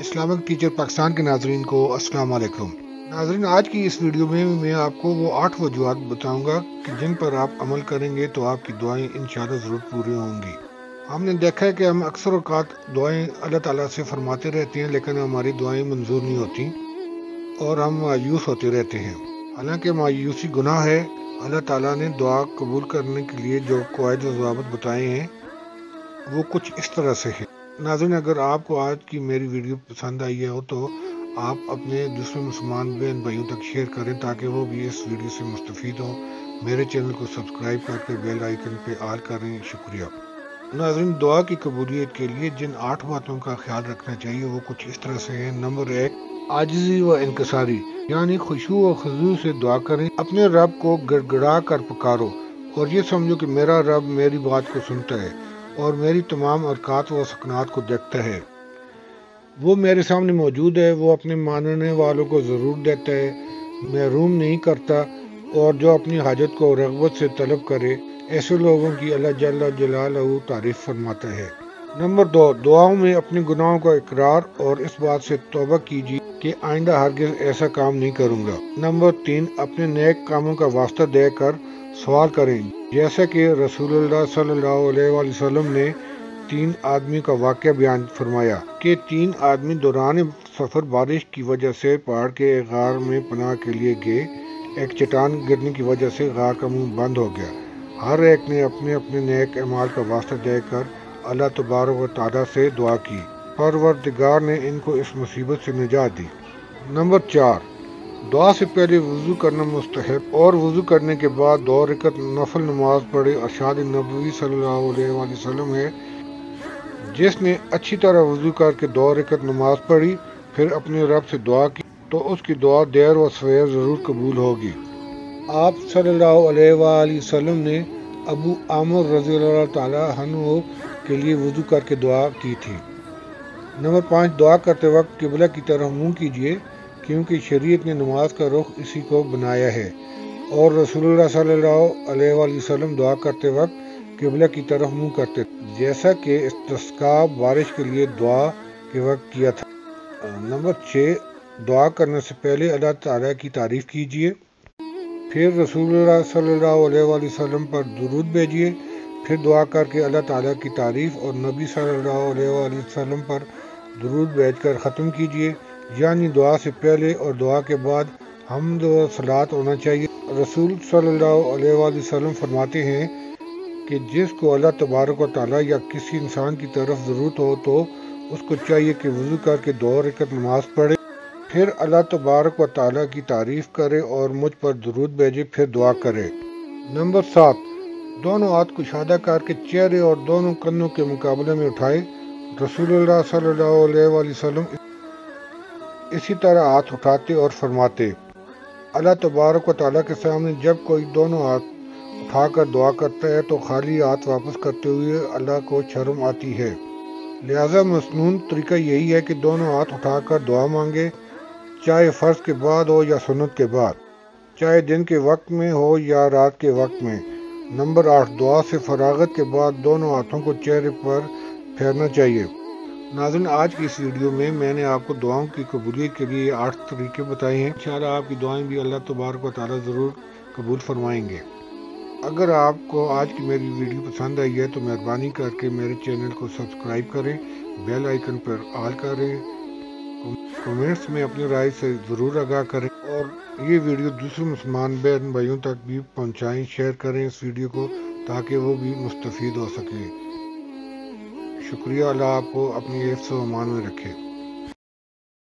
Islamic teacher Pakistan کے ناظرین کو السلام علیکم ناظرین، آج کی اس ویڈیو میں آپ کو وہ 8 وجوہات بتاؤں گا کہ جن پر آپ عمل کریں گے تو آپ کی دعائیں انشاءاللہ ضرور پوری ہوں گی۔ ہم نے دیکھا ہے کہ ہم اکثر اوقات دعائیں اللہ تعالیٰ سے فرماتے رہتے ہیں، لیکن ہماری دعائیں منظور نہیں ہوتی اور ہم مایوس ہوتے رہتے ہیں۔ حالانکہ مایوسی گناہ ہے۔ اللہ تعالیٰ نے دعا قبول کرنے کے لیے جو قواعد و ضوابط بتائے ہیں وہ کچھ اس طرح سے ہے۔ ناظرین، اگر آپ کو آج کی میری ویڈیو پسند آئی ہو تو آپ اپنے دوسرے مسلمان بہن بھائیوں تک شیئر کریں تاکہ وہ بھی اس ویڈیو سے مستفید ہوں۔ میرے چینل کو سبسکرائب کر کے بیل آئیکن پہ آل کریں۔ شکریہ۔ ناظرین، دعا کی قبولیت کے لیے جن 8 باتوں کا خیال رکھنا چاہیے وہ کچھ اس طرح سے ہیں۔ نمبر 1، عاجزی و انکساری، یعنی خشوع و خضوع سے دعا کریں۔ اپنے رب کو گڑ گڑا کر پکارو اور یہ سمجھو کہ میرا رب میری بات کو سنتا ہے اور میری تمام حرکات و سکنات کو دیکھتا ہے۔ وہ میرے سامنے موجود ہے۔ وہ اپنے ماننے والوں کو ضرور دیتا ہے، محروم نہیں کرتا، اور جو اپنی حاجت کو رغبت سے طلب کرے ایسے لوگوں کی اللہ جل جلالہ تعریف فرماتا ہے۔ نمبر 2، دعاؤں میں اپنے گناہوں کا اقرار اور اس بات سے توبہ کیجیے کہ آئندہ ہرگز ایسا کام نہیں کروں گا۔ نمبر 3، اپنے نیک کاموں کا واسطہ دے کر سوال کریں، جیسا کہ رسول اللہ صلی اللہ علیہ وآلہ وسلم نے 3 آدمی کا واقعہ بیان فرمایا کہ 3 آدمی دوران سفر بارش کی وجہ سے پہاڑ کے ایک غار میں پناہ کے لیے گئے۔ ایک چٹان گرنے کی وجہ سے غار کا منہ بند ہو گیا۔ ہر ایک نے اپنے اپنے نیک اعمال کا واسطہ دے کر اللہ تبارک و تعالیٰ سے دعا کی۔ پروردگار نے ان کو اس مصیبت سے نجات دی۔ نمبر 4، دعا سے پہلے وضو کرنا مستحب اور وضو کرنے کے بعد 2 رکعت نفل نماز پڑھے۔ ارشاد نبوی صلی اللہ علیہ وآلہ وسلم ہے، جس نے اچھی طرح وضو کر کے 2 رکعت نماز پڑھی پھر اپنے رب سے دعا کی تو اس کی دعا دیر و سویر ضرور قبول ہوگی۔ آپ صلی اللہ علیہ وآلہ وسلم نے ابو عامر رضی اللہ تعالیٰ عنہ کے لیے وضو کر کے دعا کی تھی۔ نمبر 5، دعا کرتے وقت قبلہ کی طرف منہ کیجیے، کیونکہ شریعت نے نماز کا رخ اسی کو بنایا ہے، اور رسول اللہ صلی اللہ علیہ وآلہ وسلم دعا کرتے وقت قبلہ کی طرف منہ کرتے تھے، جیسا کہ استسقاء بارش کے لیے دعا کے وقت کیا تھا۔ نمبر 6، دعا کرنے سے پہلے اللہ تعالیٰ کی تعریف کیجیے، پھر رسول اللہ صلی اللہ علیہ وآلہ وسلم پر درود بھیجیے، پھر دعا کر کے اللہ تعالیٰ کی تعریف اور نبی صلی اللہ علیہ وآلہ وسلم پر درود بھیج کر ختم کیجیے۔ یعنی دعا سے پہلے اور دعا کے بعد حمد و صلات ہونا چاہیے۔ رسول صلی اللہ علیہ وآلہ وسلم فرماتے ہیں کہ جس کو اللہ تبارک و تعالیٰ یا کسی انسان کی طرف ضرورت ہو تو اس کو چاہیے کہ وضو کر کے 2 رکعت نماز پڑھے، پھر اللہ تبارک و تعالیٰ کی تعریف کرے اور مجھ پر درود بھیجے، پھر دعا کرے۔ نمبر 7، دونوں ہاتھ کشادہ کر کے چہرے اور دونوں کندھوں کے مقابلے میں اٹھائے۔ رسول اللہ صلی اللہ علیہ وآلہ وسلم اسی طرح ہاتھ اٹھاتے اور فرماتے۔ اللہ تبارک و تعالیٰ کے سامنے جب کوئی دونوں ہاتھ اٹھا کر دعا کرتا ہے تو خالی ہاتھ واپس کرتے ہوئے اللہ کو شرم آتی ہے، لہذا مسنون طریقہ یہی ہے کہ دونوں ہاتھ اٹھا کر دعا مانگے، چاہے فرض کے بعد ہو یا سنت کے بعد، چاہے دن کے وقت میں ہو یا رات کے وقت میں۔ نمبر 8، دعا سے فراغت کے بعد دونوں ہاتھوں کو چہرے پر پھیرنا چاہیے۔ ناظرین، آج کی اس ویڈیو میں نے آپ کو دعاؤں کی قبولیت کے لیے 8 طریقے بتائے ہیں۔ انشاءاللہ آپ کی دعائیں بھی اللہ تبارک و تعالیٰ ضرور قبول فرمائیں گے۔ اگر آپ کو آج کی میری ویڈیو پسند آئی ہے تو مہربانی کر کے میرے چینل کو سبسکرائب کریں، بیل آئیکن پر آل کریں، کمنٹس میں اپنی رائے سے ضرور آگاہ کریں، اور یہ ویڈیو دوسرے مسلمان بہن بھائیوں تک بھی پہنچائیں، شیئر کریں اس ویڈیو کو تاکہ وہ بھی مستفید ہو سکیں۔ شکریہ۔ اللہ آپ کو اپنی حفظ و امان میں رکھے۔